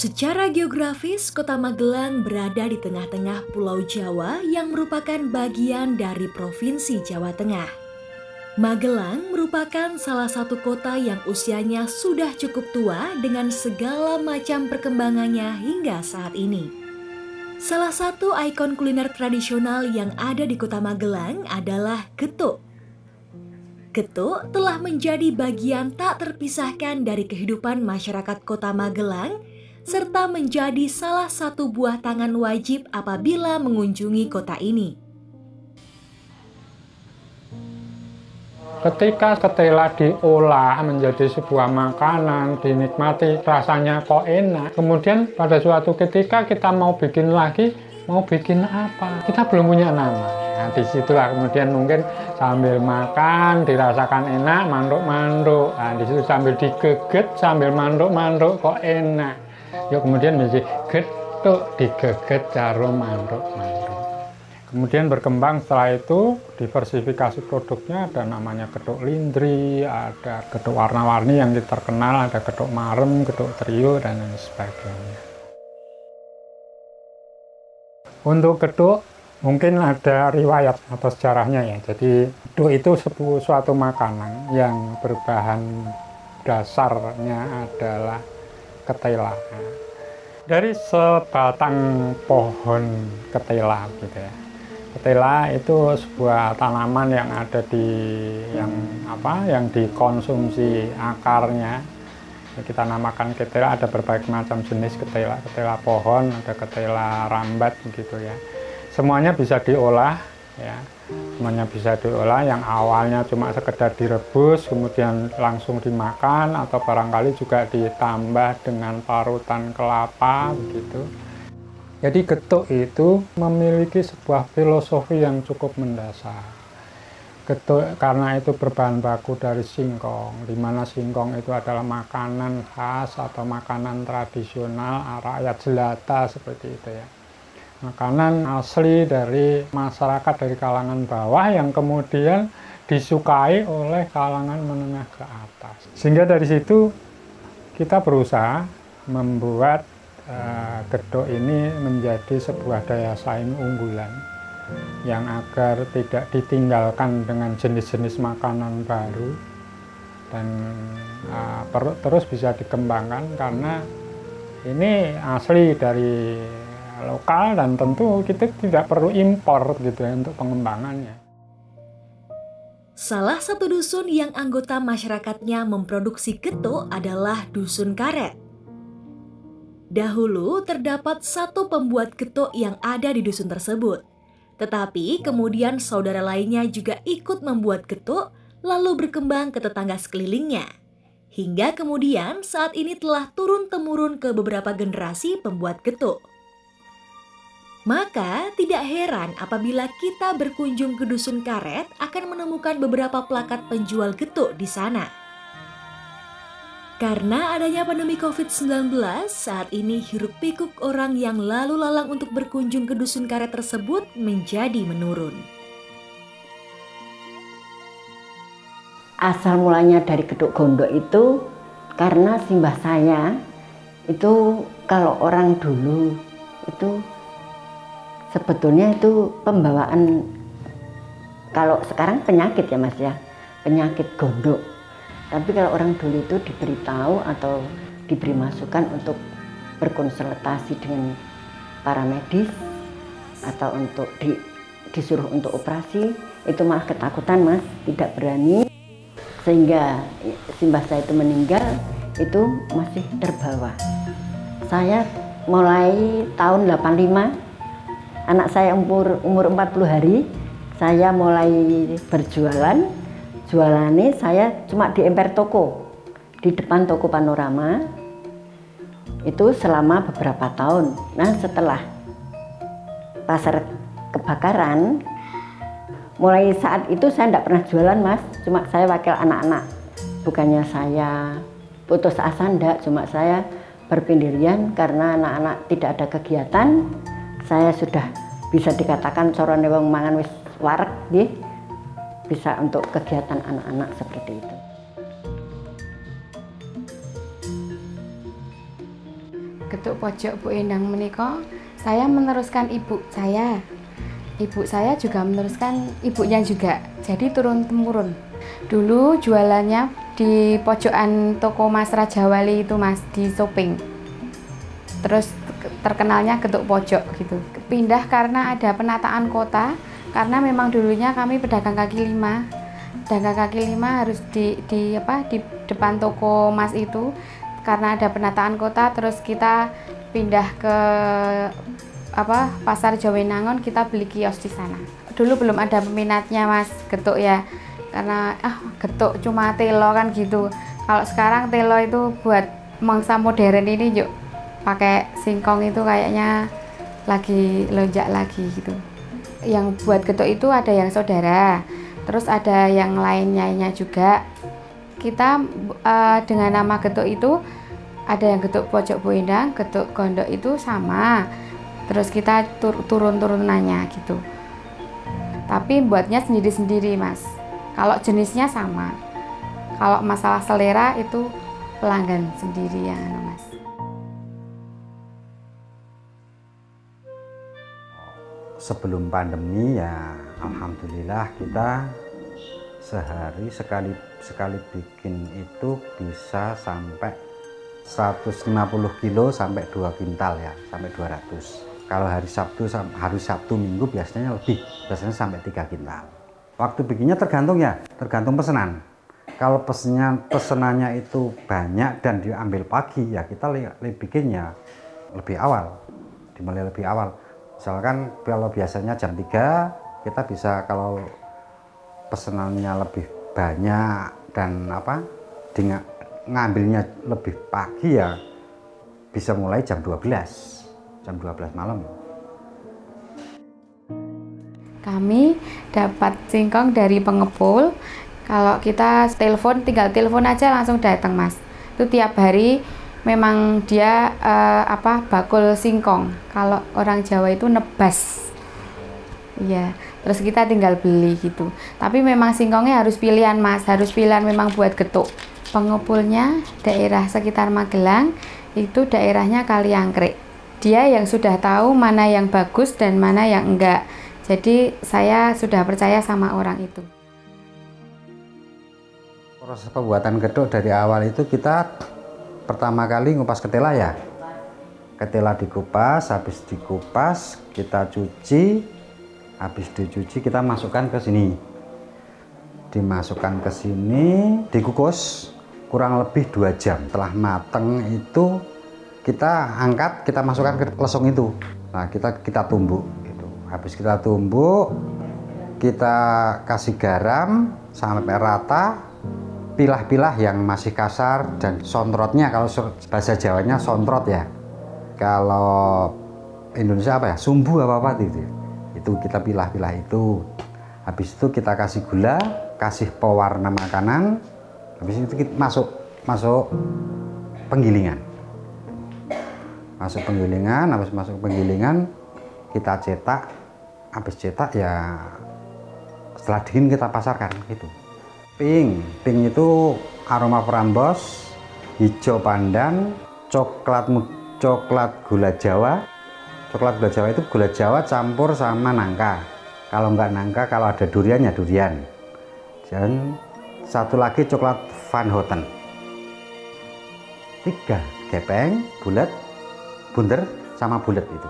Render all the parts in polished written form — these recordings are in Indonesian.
Secara geografis, Kota Magelang berada di tengah-tengah Pulau Jawa yang merupakan bagian dari Provinsi Jawa Tengah. Magelang merupakan salah satu kota yang usianya sudah cukup tua dengan segala macam perkembangannya hingga saat ini. Salah satu ikon kuliner tradisional yang ada di Kota Magelang adalah getuk. Getuk telah menjadi bagian tak terpisahkan dari kehidupan masyarakat Kota Magelang, serta menjadi salah satu buah tangan wajib apabila mengunjungi kota ini. Ketika ketela diolah menjadi sebuah makanan, dinikmati, rasanya kok enak. Kemudian pada suatu ketika kita mau bikin lagi, mau bikin apa? Kita belum punya nama. Nah, disitulah kemudian mungkin sambil makan, dirasakan enak, manduk-manduk. Nah, disitu sambil digeget, sambil manduk-manduk, kok enak. Yuk kemudian menjadi getuk, digeget, karo manduk-manduk. Kemudian berkembang setelah itu, diversifikasi produknya, ada namanya getuk lindri, ada getuk warna-warni yang terkenal, ada getuk marem, getuk trio, dan lain sebagainya. Untuk getuk, mungkin ada riwayat atau sejarahnya ya. Jadi getuk itu suatu makanan yang berbahan dasarnya adalah ketela. Dari sebatang pohon ketela gitu ya. Ketela itu sebuah tanaman yang ada di yang dikonsumsi akarnya. Kita namakan ketela, ada berbagai macam jenis ketela, ketela pohon, ada ketela rambat gitu ya. Semuanya bisa diolah ya. Semuanya bisa diolah, yang awalnya cuma sekedar direbus kemudian langsung dimakan, atau barangkali juga ditambah dengan parutan kelapa begitu. Jadi getuk itu memiliki sebuah filosofi yang cukup mendasar. Getuk karena itu berbahan baku dari singkong, di mana singkong itu adalah makanan khas atau makanan tradisional rakyat jelata seperti itu ya. Makanan asli dari masyarakat dari kalangan bawah yang kemudian disukai oleh kalangan menengah ke atas. Sehingga dari situ kita berusaha membuat getuk ini menjadi sebuah daya saing unggulan yang agar tidak ditinggalkan dengan jenis-jenis makanan baru dan terus bisa dikembangkan karena ini asli dari lokal dan tentu kita tidak perlu impor gitu ya untuk pengembangannya. Salah satu dusun yang anggota masyarakatnya memproduksi getuk adalah Dusun Karet. Dahulu terdapat satu pembuat getuk yang ada di dusun tersebut. Tetapi kemudian saudara lainnya juga ikut membuat getuk lalu berkembang ke tetangga sekelilingnya. Hingga kemudian saat ini telah turun-temurun ke beberapa generasi pembuat getuk. Maka tidak heran apabila kita berkunjung ke Dusun Karet akan menemukan beberapa plakat penjual getuk di sana. Karena adanya pandemi COVID-19, saat ini hiruk-pikuk orang yang lalu lalang untuk berkunjung ke Dusun Karet tersebut menjadi menurun. Asal mulanya dari getuk gondok itu karena simbah saya itu kalau orang dulu itu sebetulnya itu pembawaan, kalau sekarang penyakit ya Mas ya, penyakit gondok. Tapi kalau orang dulu itu diberitahu atau diberi masukan untuk berkonsultasi dengan para medis atau untuk disuruh untuk operasi, itu malah ketakutan Mas, tidak berani. Sehingga simbah saya itu meninggal, itu masih terbawa. Saya mulai tahun 85, anak saya umur 40 hari, saya mulai berjualan. Jualannya saya cuma di emper toko, di depan toko Panorama, itu selama beberapa tahun. Nah setelah pasar kebakaran, mulai saat itu saya tidak pernah jualan Mas, cuma saya wakil anak-anak. Bukannya saya putus asa, enggak, cuma saya berpendirian karena anak-anak tidak ada kegiatan. Saya sudah bisa dikatakan corone wong mangan wis wareg nggih, bisa untuk kegiatan anak-anak seperti itu. Getuk pojok Bu Endang menika saya meneruskan ibu saya. Ibu saya juga meneruskan ibunya juga. Jadi turun temurun. Dulu jualannya di pojokan toko Mas Raja Wali itu Mas, di Soping. Terus terkenalnya getuk pojok gitu. Pindah karena ada penataan kota, karena memang dulunya kami pedagang kaki lima. Pedagang kaki lima harus di depan toko Mas itu. Karena ada penataan kota, terus kita pindah ke Pasar Jawenangon, kita beli kios di sana. Dulu belum ada peminatnya Mas getuk ya, karena getuk cuma telo kan gitu. Kalau sekarang telo itu buat mangsa modern ini yuk pakai singkong itu kayaknya lagi lonjak lagi gitu. Yang buat getuk itu ada yang saudara, terus ada yang lainnya juga. Kita dengan nama getuk itu ada yang getuk pojok Bu Endang, getuk gondok itu sama. Terus kita turun-turunannya gitu. Tapi buatnya sendiri-sendiri Mas. Kalau jenisnya sama. Kalau masalah selera itu pelanggan sendiri yang Mas. Sebelum pandemi ya alhamdulillah kita sehari sekali bikin itu bisa sampai 150 kilo sampai 2 kintal ya, sampai 200. Kalau hari Sabtu Minggu biasanya sampai 3 kintal. Waktu bikinnya tergantung pesanan. Kalau pesenannya itu banyak dan diambil pagi ya kita bikinnya lebih awal, dimulai lebih awal. Misalkan kalau biasanya jam 3 kita bisa, kalau pesenannya lebih banyak dan ngambilnya lebih pagi ya bisa mulai jam 12 malam. Kami dapat singkong dari pengepul. Kalau kita tinggal telepon aja langsung datang Mas. Itu tiap hari memang dia bakul singkong. Kalau orang Jawa itu nebas. Iya, terus kita tinggal beli gitu. Tapi memang singkongnya harus pilihan Mas, harus pilihan memang buat getuk. Pengepulnya daerah sekitar Magelang, itu daerahnya Kaliangkrik. Dia yang sudah tahu mana yang bagus dan mana yang enggak. Jadi saya sudah percaya sama orang itu. Proses pembuatan getuk dari awal itu kita pertama kali ngupas ketela ya. Ketela dikupas, habis dikupas kita cuci, habis dicuci kita masukkan ke sini. Dimasukkan ke sini, dikukus kurang lebih 2 jam. Setelah mateng itu kita angkat, kita masukkan ke lesung itu. Nah, kita tumbuk gitu. Habis kita tumbuk, kita kasih garam sampai rata, pilah-pilah yang masih kasar dan sontrotnya, kalau bahasa Jawanya sontrot ya. Kalau Indonesia sumbu apa gitu. Itu kita pilah-pilah itu. Habis itu kita kasih gula, kasih pewarna makanan. Habis itu kita masuk penggilingan. Habis masuk penggilingan kita cetak. Habis cetak ya setelah dingin kita pasarkan gitu. Pink itu aroma perambos, hijau pandan, coklat gula Jawa. Coklat gula Jawa itu gula Jawa campur sama nangka. Kalau nggak nangka, kalau ada durian ya durian. Dan satu lagi coklat Van Houten. 3 gepeng, bulat, bunder sama bulat itu.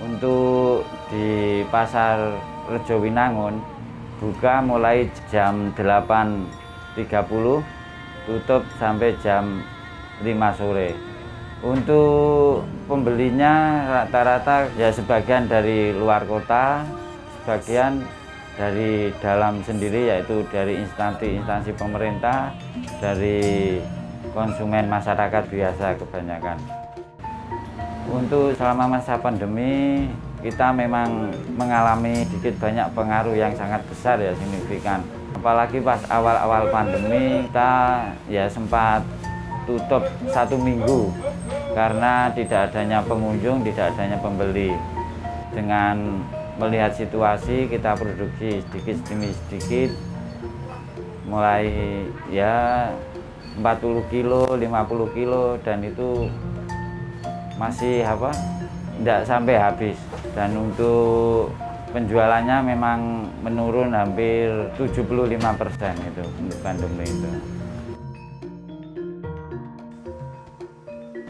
Untuk di Pasar Rejowinangun buka mulai jam 8.30, tutup sampai jam 5 sore. Untuk pembelinya rata-rata ya sebagian dari luar kota, sebagian dari dalam sendiri, yaitu dari instansi pemerintah, dari konsumen masyarakat biasa kebanyakan. Untuk selama masa pandemi kita memang mengalami sedikit banyak pengaruh yang sangat besar ya, signifikan. Apalagi pas awal-awal pandemi kita ya sempat tutup 1 minggu karena tidak adanya pengunjung, tidak adanya pembeli. Dengan melihat situasi kita produksi sedikit demi sedikit, mulai ya 40 kilo, 50 kilo, dan itu masih tidak sampai habis. Dan untuk penjualannya memang menurun hampir 75% itu untuk pandemi itu.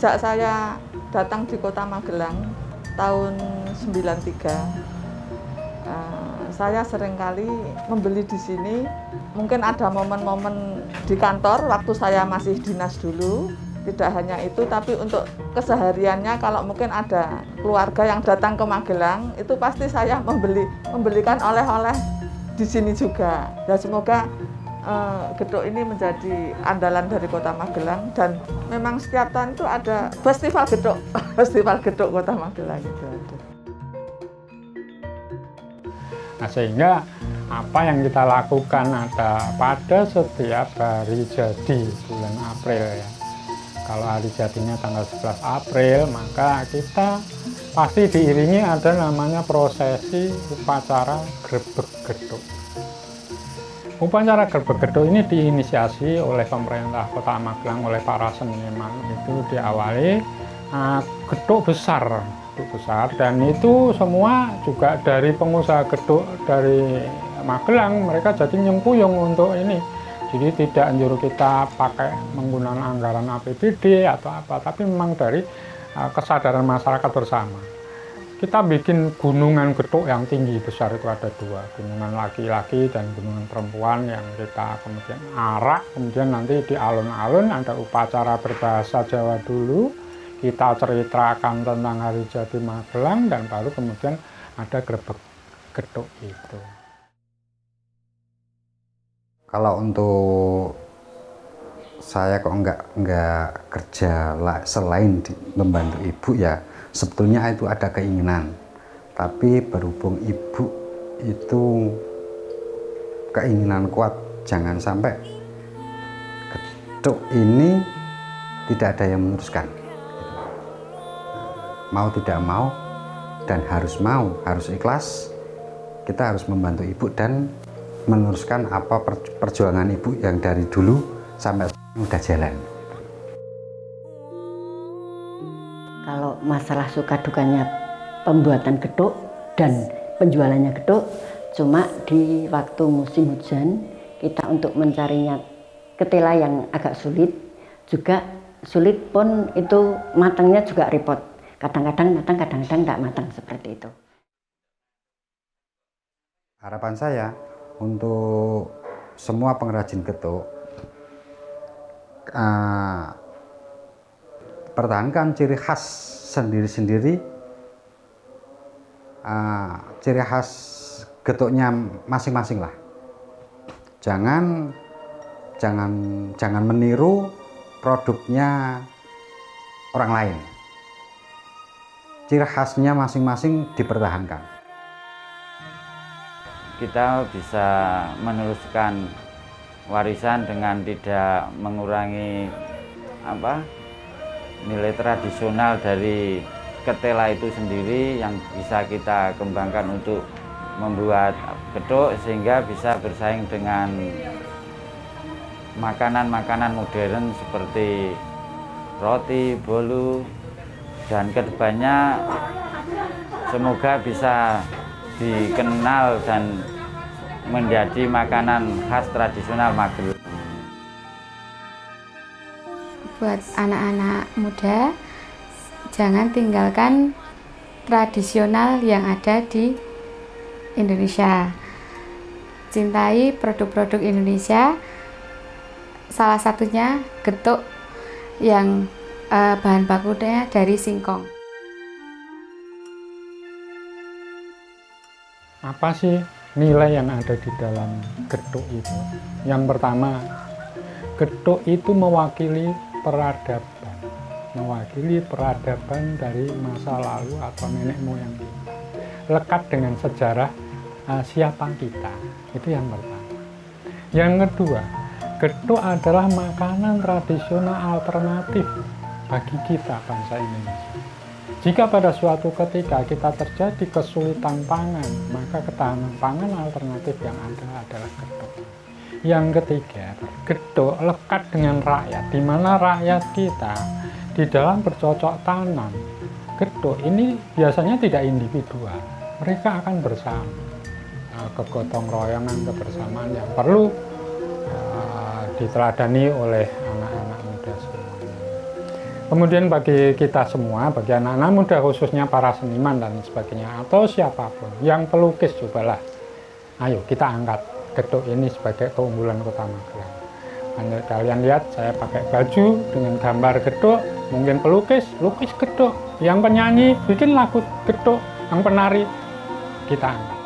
Sejak saya datang di Kota Magelang tahun 93, saya seringkali membeli di sini. Mungkin ada momen-momen di kantor waktu saya masih dinas dulu. Tidak hanya itu, tapi untuk kesehariannya kalau mungkin ada keluarga yang datang ke Magelang, itu pasti saya membelikan oleh-oleh di sini juga. Ya semoga gedok ini menjadi andalan dari Kota Magelang, dan memang setiap tahun itu ada festival gedok, festival gedok Kota Magelang itu ada. Nah, sehingga apa yang kita lakukan ada pada setiap hari jadi bulan April ya. Kalau hari jadinya tanggal 11 April, maka kita pasti diiringi ada namanya prosesi upacara grebeg gedok. Upacara grebeg gedok ini diinisiasi oleh pemerintah Kota Magelang, oleh para seniman. Itu diawali gedok besar, dan itu semua juga dari pengusaha gedok dari Magelang. Mereka jadi nyengkuyung untuk ini. Jadi tidak nyuruh kita pakai menggunakan anggaran APBD atau apa, tapi memang dari kesadaran masyarakat bersama. Kita bikin gunungan gedok yang tinggi besar, itu ada dua, gunungan laki-laki dan gunungan perempuan, yang kita kemudian arak, kemudian nanti di alun-alun ada upacara berbahasa Jawa dulu, kita ceritakan tentang hari jadi Magelang, dan baru kemudian ada grebeg gedok itu. Kalau untuk saya kok nggak kerja selain membantu ibu, ya sebetulnya itu ada keinginan, tapi berhubung ibu itu keinginan kuat, jangan sampai gedok ini tidak ada yang meneruskan. Mau tidak mau dan harus mau, harus ikhlas, kita harus membantu ibu dan meneruskan apa perjuangan ibu yang dari dulu sampai udah jalan. Kalau masalah suka dukanya pembuatan gedok dan penjualannya gedok, cuma di waktu musim hujan kita untuk mencarinya ketela yang agak sulit, juga sulit pun itu matangnya juga repot. Kadang-kadang matang, kadang-kadang tidak matang, seperti itu. Harapan saya untuk semua pengrajin gedok, pertahankan ciri khas sendiri-sendiri, ciri khas gedoknya masing-masing lah. Jangan meniru produknya orang lain. Ciri khasnya masing-masing dipertahankan. Kita bisa meneruskan warisan dengan tidak mengurangi nilai tradisional dari ketela itu sendiri, yang bisa kita kembangkan untuk membuat gedok sehingga bisa bersaing dengan makanan-makanan modern seperti roti, bolu, dan kedepannya semoga bisa dikenal dan menjadi makanan khas tradisional Magelang. Buat anak-anak muda, jangan tinggalkan tradisional yang ada di Indonesia. Cintai produk-produk Indonesia, salah satunya gedok yang bahan bakunya dari singkong. Apa sih nilai yang ada di dalam gedok itu? Yang pertama, gedok itu mewakili peradaban dari masa lalu atau nenek moyang kita. Lekat dengan sejarah siapa kita, itu yang pertama. Yang kedua, gedok adalah makanan tradisional alternatif bagi kita bangsa Indonesia. Jika pada suatu ketika kita terjadi kesulitan pangan, maka ketahanan pangan alternatif yang ada adalah gedok. Yang ketiga, gedok lekat dengan rakyat, di mana rakyat kita di dalam bercocok tanam. Gedok ini biasanya tidak individual, mereka akan bersama. Kegotong royongan, kebersamaan yang perlu diteladani oleh anak-anak muda semuanya. Kemudian bagi kita semua, bagi anak-anak muda khususnya para seniman dan sebagainya, atau siapapun yang pelukis, cobalah, ayo kita angkat gedok ini sebagai keunggulan Kota Magelang. Kalian lihat saya pakai baju dengan gambar gedok, mungkin pelukis, lukis gedok, yang penyanyi bikin lagu gedok, yang penari kita angkat.